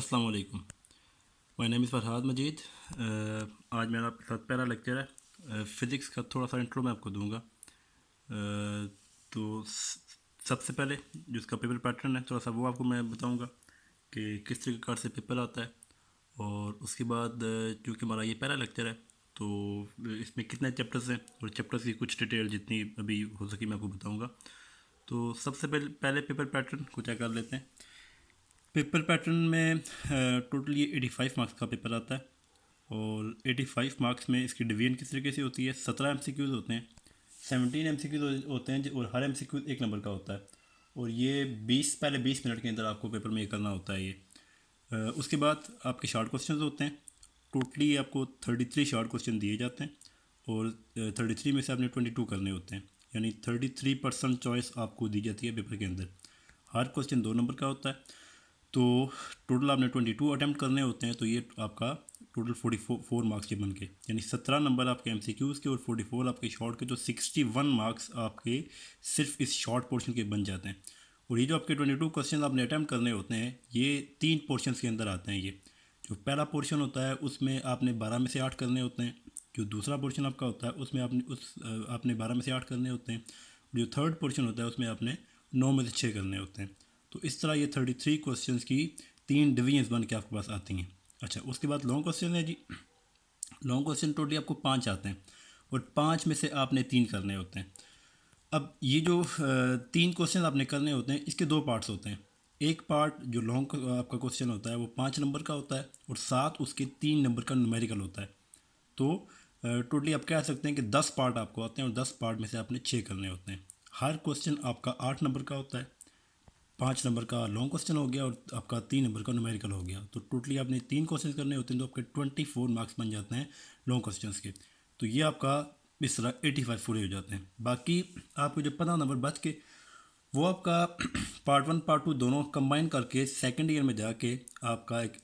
अस्सलाम वालेकुम। My name is Farhad मजीद। आज मेरा आपके साथ पहला लेक्चर है। फ़िज़िक्स का थोड़ा सा इंट्रो मैं आपको दूंगा। तो सबसे पहले जो इसका पेपर पैटर्न है थोड़ा सा वो आपको मैं बताऊंगा कि किस तरीके से पेपर आता है। और उसके बाद चूँकि हमारा ये पहला लेक्चर है तो इसमें कितने चैप्टर्स हैं और चैप्टर्स की कुछ डिटेल जितनी अभी हो सके मैं आपको बताऊँगा। तो सबसे पहले पेपर पैटर्न को चेक कर लेते हैं। पेपर पैटर्न में टोटल ये 85 मार्क्स का पेपर आता है और 85 मार्क्स में इसकी डिवीजन किस तरीके से होती है। 17 एमसीक्यूज़ होते हैं, 17 एमसीक्यूज़ होते हैं और हर एमसीक्यू एक नंबर का होता है। और ये 20 मिनट के अंदर आपको पेपर में ये करना होता है ये। उसके बाद आपके शॉर्ट क्वेश्चन होते हैं। टोटली आपको 33 शॉर्ट क्वेश्चन दिए जाते हैं और 33 में से आपने 22 करने होते हैं, यानी 33% चॉइस आपको दी जाती है पेपर के अंदर। हर क्वेश्चन 2 नंबर का होता है। तो टोटल आपने 22 अटैम्प्ट करने होते हैं, तो ये आपका टोटल 44 मार्क्स के बन के, यानी 17 नंबर आपके एमसीक्यूज़ के और 44 आपके शॉर्ट के, तो 61 मार्क्स आपके सिर्फ इस शॉर्ट पोर्शन के बन जाते हैं। और ये जो आपके 22 क्वेश्चन आपने अटैम्प्ट करने होते हैं ये 3 पोर्शन के अंदर आते हैं। ये जो पहला पोर्शन होता है उसमें आपने 12 में से 8 करने होते हैं। जो दूसरा पोर्शन आपका होता है उसमें आपने 12 में से 8 करने होते हैं। जो थर्ड पोर्शन होता है उसमें आपने 9 में से 6 करने होते हैं। तो इस तरह ये 33 क्वेश्चंस की 3 डिवीजन्स बन के आपके पास आती हैं। अच्छा, उसके बाद लॉन्ग क्वेश्चन है जी। लॉन्ग क्वेश्चन टोटली आपको 5 आते हैं और 5 में से आपने 3 करने होते हैं। अब ये जो 3 क्वेश्चन आपने करने होते हैं इसके 2 पार्ट्स होते हैं। एक पार्ट जो लॉन्ग आपका क्वेश्चन होता है वो 5 नंबर का होता है और साथ उसके 3 नंबर का न्यूमेरिकल होता है। तो टोटली आप कह सकते हैं कि 10 पार्ट आपको आते हैं और 10 पार्ट में से आपने 6 करने होते हैं। हर क्वेश्चन आपका 8 नंबर का होता है। 5 नंबर का लॉन्ग क्वेश्चन हो गया और आपका 3 नंबर का न्यूमेरिकल हो गया। तो टोटली आपने 3 क्वेश्चन करने होते हैं तो आपके 24 मार्क्स बन जाते हैं लॉन्ग क्वेश्चन के। तो ये आपका इस तरह 85 पूरे हो जाते हैं। बाकी आपके जो 15 नंबर बच के वो आपका पार्ट 1 पार्ट 2 दोनों कंबाइन करके सेकेंड ईयर में जाके आपका एक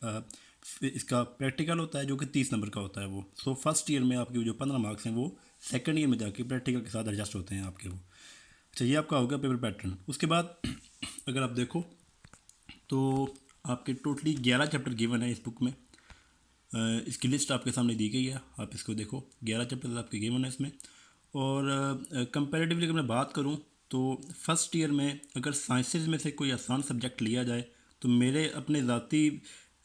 इसका प्रैक्टिकल होता है जो कि 30 नंबर का होता है वो। सो फर्स्ट ईयर में आपके जो 15 मार्क्स हैं वो सेकेंड ईयर में जाके प्रैक्टिकल के साथ एडजस्ट होते हैं आपके वो। अच्छा, ये आपका हो गया पेपर पैटर्न। उसके बाद अगर आप देखो तो आपके टोटली 11 चैप्टर गिवन है इस बुक में। इसकी लिस्ट आपके सामने दी गई है, आप इसको देखो। 11 चैप्टर आपके गिवन है इसमें। और कंपैरेटिवली अगर मैं बात करूं तो फर्स्ट ईयर में अगर साइंसेज में से कोई आसान सब्जेक्ट लिया जाए तो मेरे अपने ज़ाती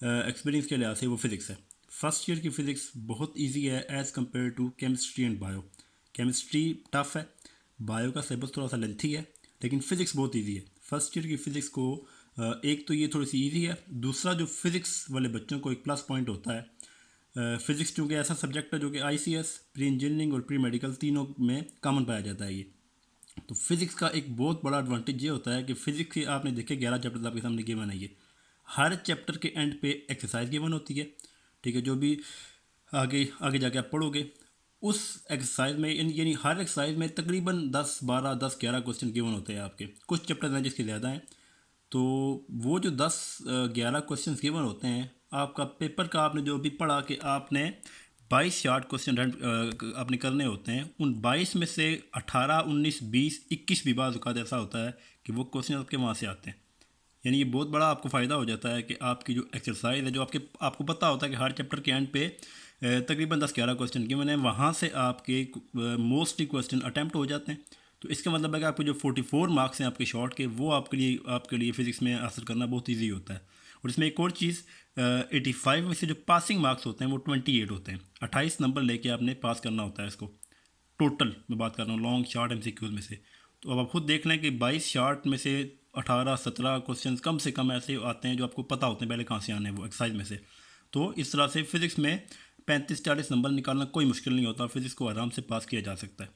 एक्सपीरियंस के लिहाज से वो फ़िज़िक्स है। फर्स्ट ईयर की फ़िज़िक्स बहुत इजी है as compare to chemistry and bio. Chemistry tough है, बायो का सिलेबस थोड़ा सा लेंथी है, लेकिन फ़िज़िक्स बहुत इजी है। फर्स्ट ईयर की फ़िज़िक्स को एक तो ये थोड़ी सी इजी है, दूसरा जो फ़िज़िक्स वाले बच्चों को एक प्लस पॉइंट होता है। फ़िज़िक्स चूँकि ऐसा सब्जेक्ट है जो कि आईसीएस, प्री इंजीनियरिंग और प्री मेडिकल तीनों में कॉमन पाया जाता है ये। तो फिज़िक्स का एक बहुत बड़ा एडवांटेज ये होता है कि फ़िज़िक्स के आपने देखे 11 चैप्टर आपके सामने गिवन है। ये हर चैप्टर के एंड पे एक्सरसाइज गिवन होती है, ठीक है, जो भी आगे आगे जाके आप पढ़ोगे उस एक्सरसाइज में, यानी हर एक्सरसाइज में तकरीबन 10 12 10 11 क्वेश्चन गिवन होते हैं आपके। कुछ चैप्टर हैं जिसके ज़्यादा हैं। तो वो जो 10 11 क्वेश्चन गिवन होते हैं आपका पेपर का, आपने जो भी पढ़ा कि आपने 22 शार्ट क्वेश्चन आपने करने होते हैं, उन 22 में से 18 19 20 21 भी बाज़ औक़ात ऐसा होता है कि वो क्वेश्चन आपके वहाँ से आते हैं। यानी ये बहुत बड़ा आपको फ़ायदा हो जाता है कि आपकी जो एक्सरसाइज है, जो आपको पता होता है कि हर चैप्टर के एंड पे तकरीबन 10 11 क्वेश्चन गिवन है, वहाँ से आपके मोस्टली क्वेश्चन अटैम्प्ट हो जाते हैं। तो इसका मतलब है कि आपके जो 44 मार्क्स हैं आपके शॉर्ट के, वो आपके लिए फ़िज़िक्स में हासिल करना बहुत ईजी होता है। और इसमें एक और चीज़, 85 में से जो पासिंग मार्क्स होते हैं वो 28 होते हैं। 28 नंबर लेके आपने पास करना होता है इसको। टोटल मैं बात कर रहा हूँ लॉन्ग शार्ट एमसीक्यूज़ में से। तो अब आप खुद देख लें कि 22 शार्ट में से 18 17 क्वेश्चन कम से कम ऐसे आते हैं जो आपको पता होते हैं पहले कहाँ से आने हैं वो एक्सरसाइज में से। तो इस तरह से फ़िज़िक्स में 35 40 नंबर निकालना कोई मुश्किल नहीं होता, फिज़िक्स को आराम से पास किया जा सकता है।